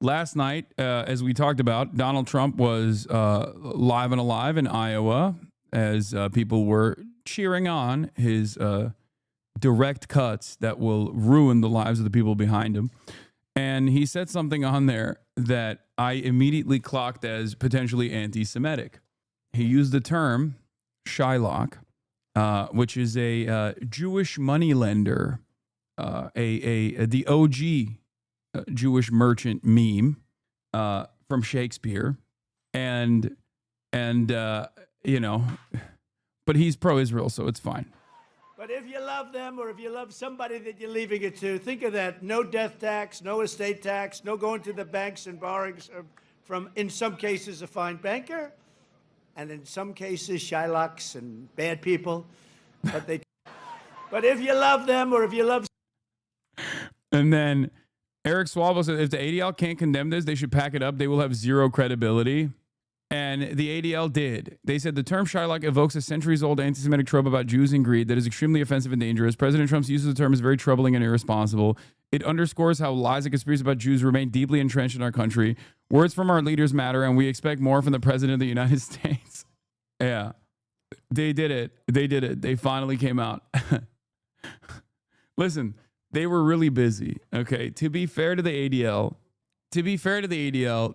last night, as we talked about, Donald Trump was live and alive in Iowa as people were cheering on his direct cuts that will ruin the lives of the people behind him. And he said something on there that I immediately clocked as potentially anti-Semitic. He used the term Shylock, which is a Jewish moneylender, the OG Jewish merchant meme from Shakespeare, and you know, but he's pro-Israel, so it's fine. But if you love them, or if you love somebody that you're leaving it to, think of that. No death tax, no estate tax, no going to the banks and borrowing from, in some cases, a fine banker, and in some cases, Shylocks and bad people. But if you love them, or if you love... And then Eric Swalwell said, if the ADL can't condemn this, they should pack it up. They will have zero credibility. And the ADL did. They said the term Shylock evokes a centuries-old anti-Semitic trope about Jews and greed that is extremely offensive and dangerous. President Trump's use of the term is very troubling and irresponsible. It underscores how lies and conspiracies about Jews remain deeply entrenched in our country. Words from our leaders matter, and we expect more from the President of the United States. Yeah. They did it. They did it. They finally came out. Listen, they were really busy. Okay. To be fair to the ADL,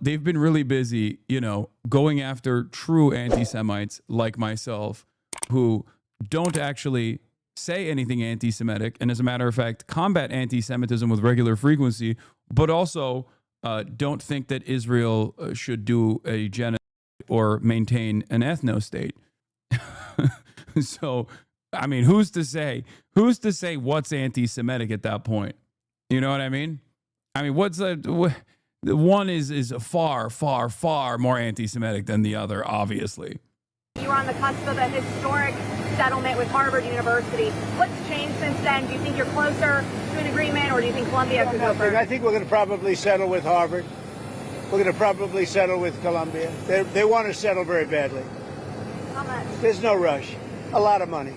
they've been really busy, you know, going after true anti-Semites like myself who don't actually say anything anti-Semitic and, as a matter of fact, combat anti-Semitism with regular frequency, but also don't think that Israel should do a genocide or maintain an ethno-state. So, I mean, who's to say what's anti-Semitic at that point? You know what I mean? I mean, one is far, far, far more anti-Semitic than the other, obviously. You were on the cusp of a historic settlement with Harvard University. What's changed since then? Do you think you're closer to an agreement, or do you think Columbia could go first? I think we're going to probably settle with Harvard. We're going to probably settle with Columbia. They want to settle very badly. How much? There's no rush. A lot of money.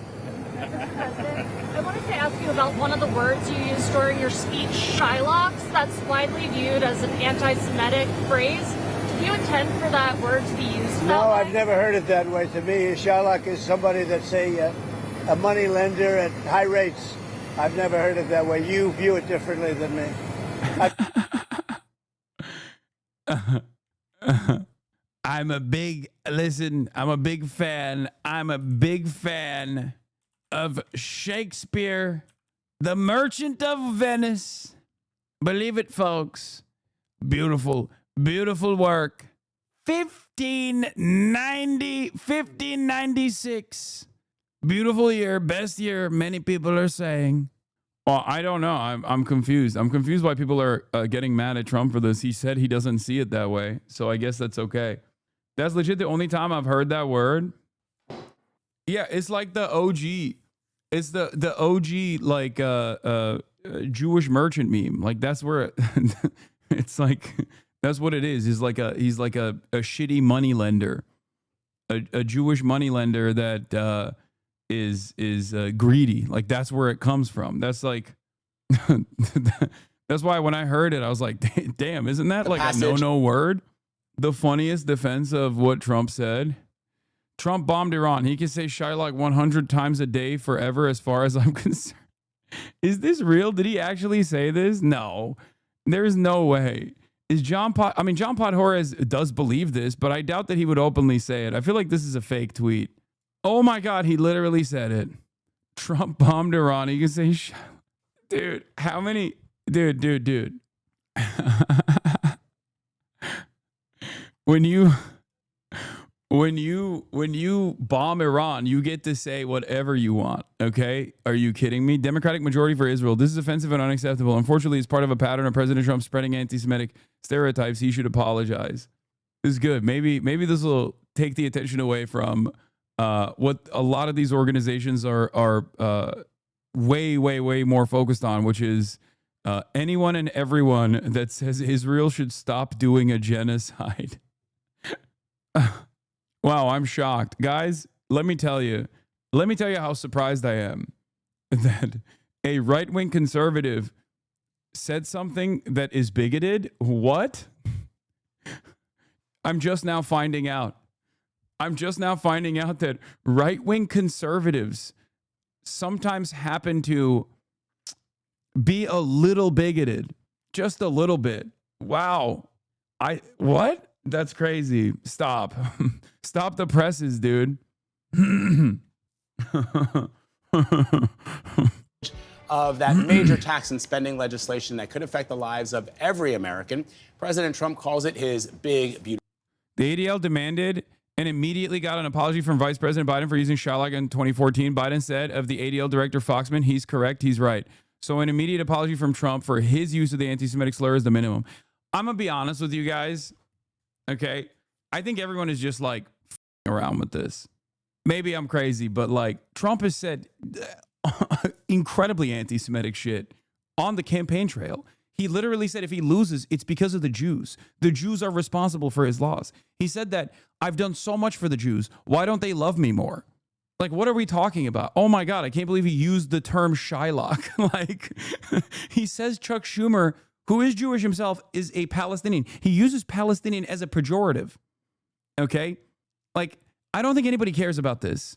President, I wanted to ask you about one of the words you used during your speech, Shylocks. That's widely viewed as an anti-Semitic phrase. Do you intend for that word to be used? No, I've never heard it that way. To me, a Shylock is somebody that's a money lender at high rates. I've never heard it that way. You view it differently than me. I'm a big fan of Shakespeare, The Merchant of Venice. Believe it, folks. Beautiful, beautiful work. 1596. Beautiful year, best year, many people are saying. Well, I don't know. I'm confused. I'm confused why people are getting mad at Trump for this. He said he doesn't see it that way, so I guess that's okay. That's legit the only time I've heard that word. Yeah, it's like the OG. It's the OG like Jewish merchant meme. Like that's where it's like that's what it is. He's like a shitty money lender, a Jewish money lender that is greedy. Like that's where it comes from. That's like that's why when I heard it, I was like, damn, isn't that like a no word? The funniest defense of what Trump said. Trump bombed Iran. He can say Shylock 100 times a day forever as far as I'm concerned. Is this real? Did he actually say this? No. There's no way. John Podhoretz does believe this, but I doubt that he would openly say it. I feel like this is a fake tweet. Oh my God, he literally said it. Trump bombed Iran. He can say, dude, how many? Dude. When you bomb Iran, you get to say whatever you want, okay? Are you kidding me? Democratic majority for Israel. This is offensive and unacceptable. Unfortunately, it's part of a pattern of President Trump spreading anti-Semitic stereotypes. He should apologize. This is good. Maybe this will take the attention away from what a lot of these organizations are way more focused on, which is anyone and everyone that says Israel should stop doing a genocide. Wow, I'm shocked. Guys, let me tell you how surprised I am that a right-wing conservative said something that is bigoted. What? I'm just now finding out. I'm just now finding out that right-wing conservatives sometimes happen to be a little bigoted, just a little bit. Wow. What? That's crazy. Stop. Stop the presses, dude. Of that major tax and spending legislation that could affect the lives of every American. President Trump calls it his big, beautiful. The ADL demanded and immediately got an apology from Vice President Biden for using Shylock in 2014. Biden said of the ADL director Foxman, he's correct, he's right. So an immediate apology from Trump for his use of the anti-Semitic slur is the minimum. I'm going to be honest with you guys. Okay. I think everyone is just like around with this. Maybe I'm crazy, but like Trump has said incredibly anti-Semitic shit on the campaign trail. He literally said if he loses, it's because of the Jews. The Jews are responsible for his loss. He said that I've done so much for the Jews. Why don't they love me more? Like, what are we talking about? Oh my God, I can't believe he used the term Shylock. Like, he says Chuck Schumer, who is Jewish himself, is a Palestinian. He uses Palestinian as a pejorative. Okay? Like, I don't think anybody cares about this.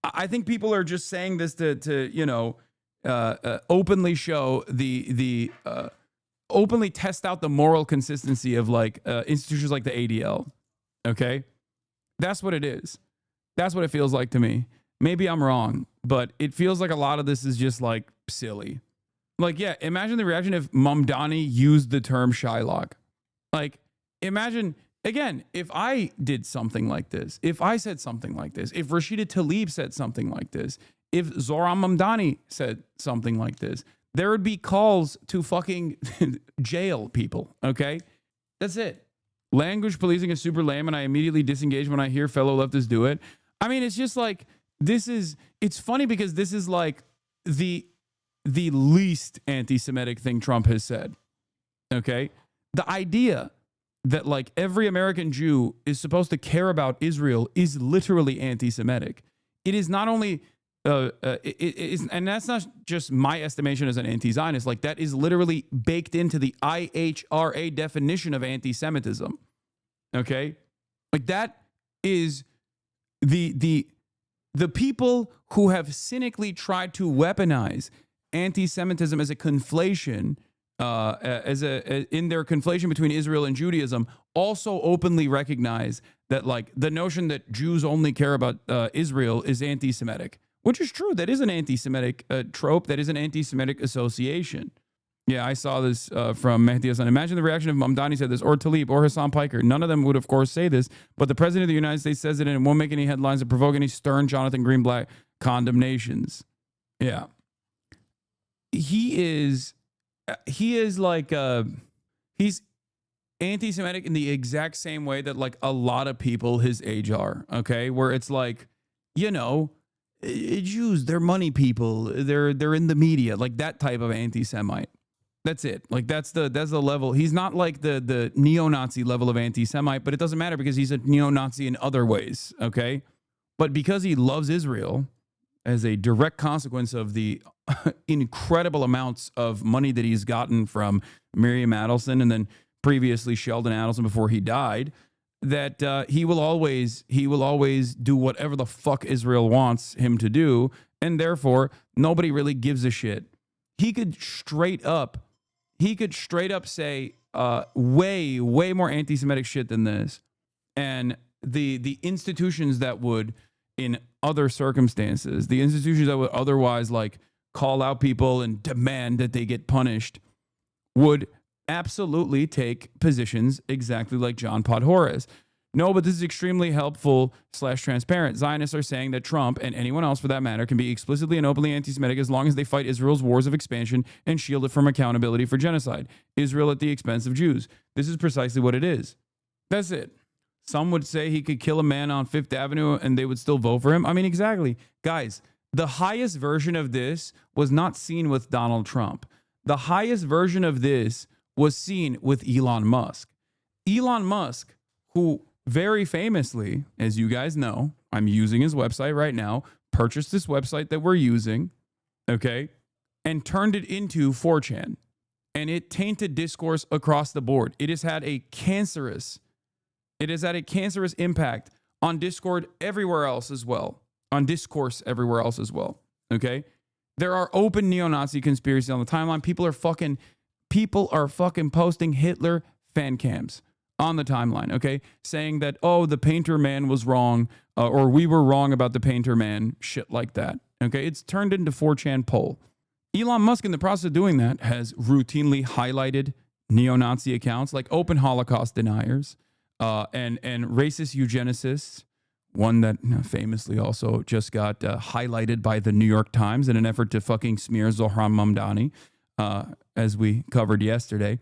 I think people are just saying this to you know, openly show openly test out the moral consistency of like institutions like the ADL. Okay? That's what it is. That's what it feels like to me. Maybe I'm wrong, but it feels like a lot of this is just like silly. Like, yeah, imagine the reaction if Mamdani used the term Shylock. Like, imagine, again, if I did something like this, if I said something like this, if Rashida Tlaib said something like this, if Zohran Mamdani said something like this, there would be calls to fucking jail people, okay? That's it. Language policing is super lame, and I immediately disengage when I hear fellow leftists do it. I mean, it's just like, it's funny because this is like the least anti-Semitic thing Trump has said, okay? The idea that like every American Jew is supposed to care about Israel is literally anti-Semitic. It is not only, and that's not just my estimation as an anti-Zionist, like that is literally baked into the IHRA definition of anti-Semitism. Okay? Like that is the people who have cynically tried to weaponize anti-Semitism as a conflation, in their conflation between Israel and Judaism, also openly recognize that like the notion that Jews only care about Israel is anti-Semitic, which is true. That is an anti-Semitic trope. That is an anti-Semitic association. Yeah, I saw this from Mehdi Hassan. Imagine the reaction if Mamdani said this, or Tlaib, or Hassan Piker. None of them would, of course, say this, but the president of the United States says it, and it won't make any headlines or provoke any stern Jonathan Greenblatt condemnations. Yeah. He is like, he's anti-Semitic in the exact same way that like a lot of people his age are, okay? Where it's like, you know, Jews, they're money people, they're in the media, like that type of anti-Semite. That's it. Like that's the level. He's not like the neo-Nazi level of anti-Semite, but it doesn't matter because he's a neo-Nazi in other ways, okay? But because he loves Israel as a direct consequence of the incredible amounts of money that he's gotten from Miriam Adelson and then previously Sheldon Adelson before he died, that he will always do whatever the fuck Israel wants him to do, and therefore nobody really gives a shit. He could straight up say way more anti-Semitic shit than this, and the institutions that would, in other circumstances, the institutions that would otherwise like call out people and demand that they get punished, would absolutely take positions exactly like John Podhoretz. No, but this is extremely helpful / transparent. Zionists are saying that Trump, and anyone else for that matter, can be explicitly and openly anti-Semitic as long as they fight Israel's wars of expansion and shield it from accountability for genocide. Israel at the expense of Jews. This is precisely what it is. That's it. Some would say he could kill a man on Fifth Avenue and they would still vote for him. I mean, exactly. Guys, the highest version of this was not seen with Donald Trump. The highest version of this was seen with Elon Musk. Elon Musk, who very famously, as you guys know, I'm using his website right now, purchased this website that we're using, okay, and turned it into 4chan. And it tainted discourse across the board. It has had a cancerous It has had a cancerous impact on discourse everywhere else as well. Okay? There are open neo-Nazi conspiracies on the timeline. People are fucking posting Hitler fan cams on the timeline, okay? Saying that, oh, the painter man was wrong, or we were wrong about the painter man, shit like that, okay? It's turned into 4chan poll. Elon Musk, in the process of doing that, has routinely highlighted neo-Nazi accounts like open Holocaust deniers and racist eugenicists. One that famously also just got highlighted by the New York Times in an effort to fucking smear Zohran Mamdani, as we covered yesterday.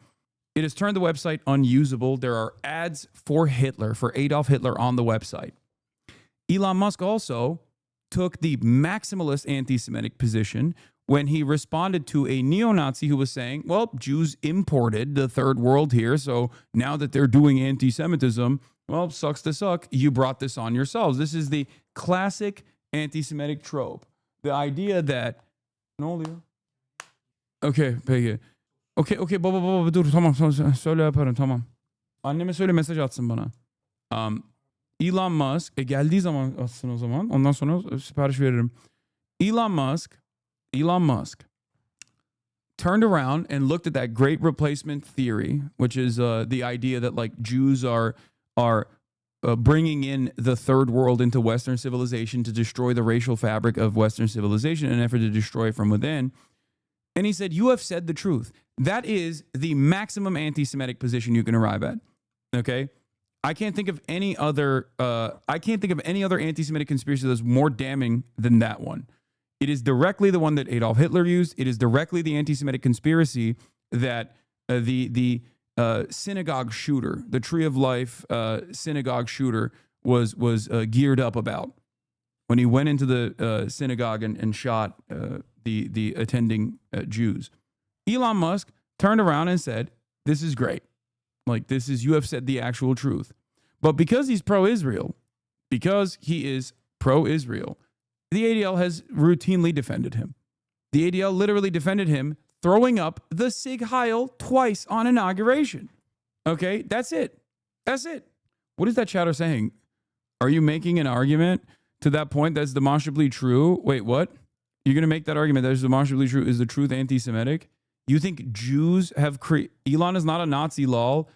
It has turned the website unusable. There are ads for Hitler, for Adolf Hitler on the website. Elon Musk also took the maximalist anti-Semitic position when he responded to a neo-Nazi who was saying, well, Jews imported the third world here, so now that they're doing anti-Semitism, well, sucks to suck, you brought this on yourselves. This is the classic anti-Semitic trope. The idea that... Okay, peki. Okay, baba dur tamam söyle yaparım tamam. Anneme söyle mesaj atsın bana. Elon Musk geldiği zaman atsın o zaman. Ondan sonra sipariş veririm. Elon Musk turned around and looked at that great replacement theory, which is the idea that like Jews are bringing in the third world into Western civilization to destroy the racial fabric of Western civilization in an effort to destroy it from within. And he said, you have said the truth. That is the maximum anti-Semitic position you can arrive at. Okay? I can't think of any other anti-Semitic conspiracy that's more damning than that one. It is directly the one that Adolf Hitler used. It is directly the anti-Semitic conspiracy that the synagogue shooter, the Tree of Life synagogue shooter, was geared up about when he went into the synagogue and shot the attending Jews. Elon Musk turned around and said, this is great. Like, you have said the actual truth. But because he's pro-Israel, because he is pro-Israel, the ADL has routinely defended him. The ADL literally defended him throwing up the Sig Heil twice on inauguration. Okay, that's it. What is that chatter saying? Are you making an argument to that point that's demonstrably true? Wait, what? You're going to make that argument that is demonstrably true? Is the truth anti-Semitic? You think Jews have Elon is not a Nazi, lol.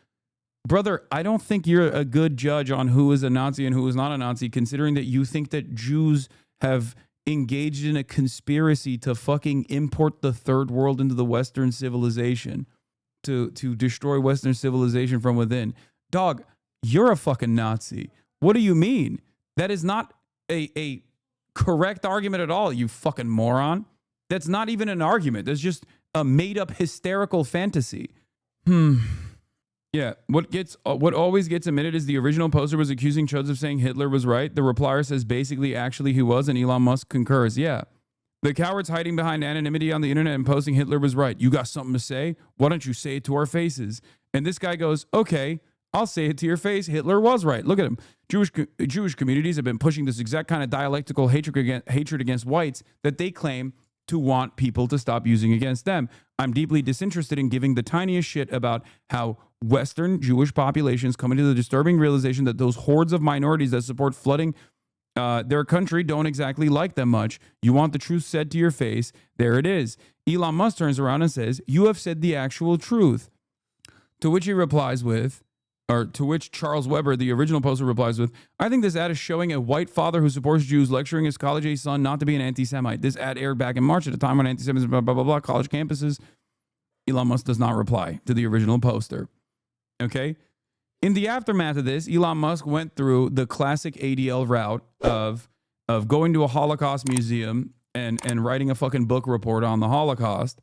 Brother, I don't think you're a good judge on who is a Nazi and who is not a Nazi, considering that you think that Jews have engaged in a conspiracy to fucking import the third world into the Western civilization, to destroy Western civilization from within. Dog, you're a fucking Nazi. What do you mean? That is not a correct argument at all, you fucking moron. That's not even an argument. That's just a made-up hysterical fantasy. Yeah, what always gets admitted is the original poster was accusing Chuds of saying Hitler was right. The replier says basically actually he was, and Elon Musk concurs. Yeah. The cowards hiding behind anonymity on the internet and posting Hitler was right. You got something to say? Why don't you say it to our faces? And this guy goes, okay, I'll say it to your face. Hitler was right. Look at him. Jewish communities have been pushing this exact kind of dialectical hatred against whites that they claim to want people to stop using against them. I'm deeply disinterested in giving the tiniest shit about how Western Jewish populations come into the disturbing realization that those hordes of minorities that support flooding their country don't exactly like them much. You want the truth said to your face. There it is. Elon Musk turns around and says, you have said the actual truth. To which he replies with, or to which Charles Weber, the original poster, replies with, I think this ad is showing a white father who supports Jews lecturing his college-age son not to be an anti-Semite. This ad aired back in March at a time when anti-Semitism, blah, blah, blah, blah, college campuses. Elon Musk does not reply to the original poster. Okay? In the aftermath of this, Elon Musk went through the classic ADL route of going to a Holocaust museum and writing a fucking book report on the Holocaust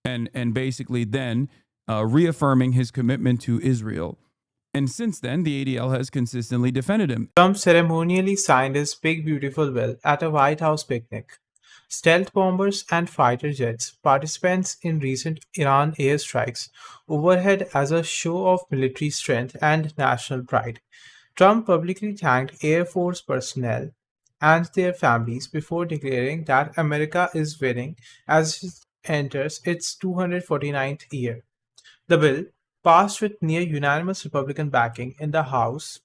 and basically then reaffirming his commitment to Israel. And since then, the ADL has consistently defended him. Trump ceremonially signed his big beautiful bill at a White House picnic. Stealth bombers and fighter jets, participants in recent Iran airstrikes, overhead as a show of military strength and national pride. Trump publicly thanked Air Force personnel and their families before declaring that America is winning as it enters its 249th year. The bill, passed with near unanimous Republican backing in the House,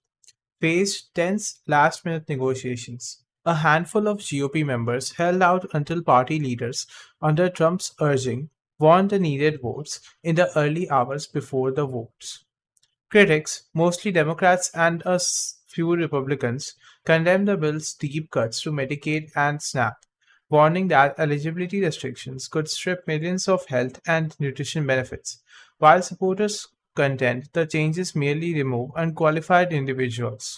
faced tense last minute negotiations. A handful of GOP members held out until party leaders, under Trump's urging, won the needed votes in the early hours before the votes. Critics, mostly Democrats and few Republicans, condemned the bill's deep cuts to Medicaid and SNAP, warning that eligibility restrictions could strip millions of health and nutrition benefits, while supporters contend the changes merely remove unqualified individuals.